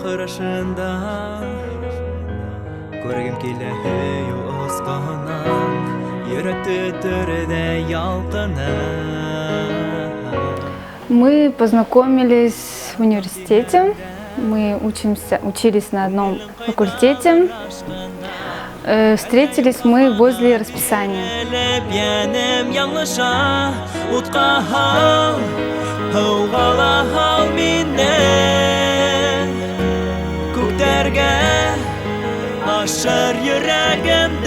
karşında Көргім келе ю ысқанан Йөрәкте түрде ялтына Мы познакомились в университете, мы учились на одном факультете. Встретились мы возле расписания.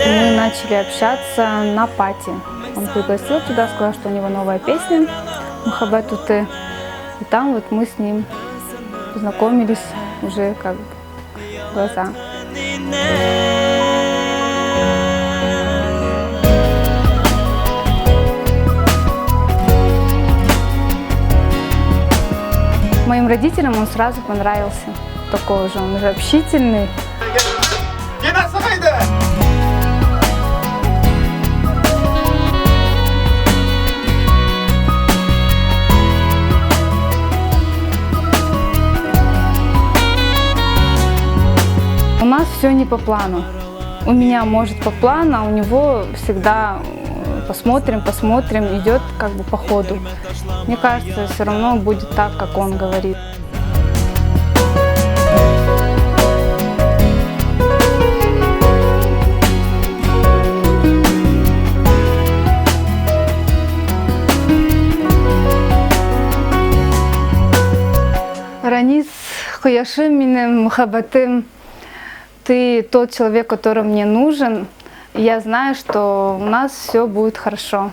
Мы начали общаться на пати. Он пригласил туда, сказал, что у него новая песня «Мухаббат уты». И там вот мы с ним познакомились уже как бы в глаза. Моим родителям он сразу понравился. Такой же, он уже общительный. У нас все не по плану. У меня может по плану, а у него всегда посмотрим, идет как бы по ходу. Мне кажется, все равно будет так, как он говорит. Ранис Хуяшим минем мухаббатым. Ты тот человек, который мне нужен. Я знаю, что у нас все будет хорошо.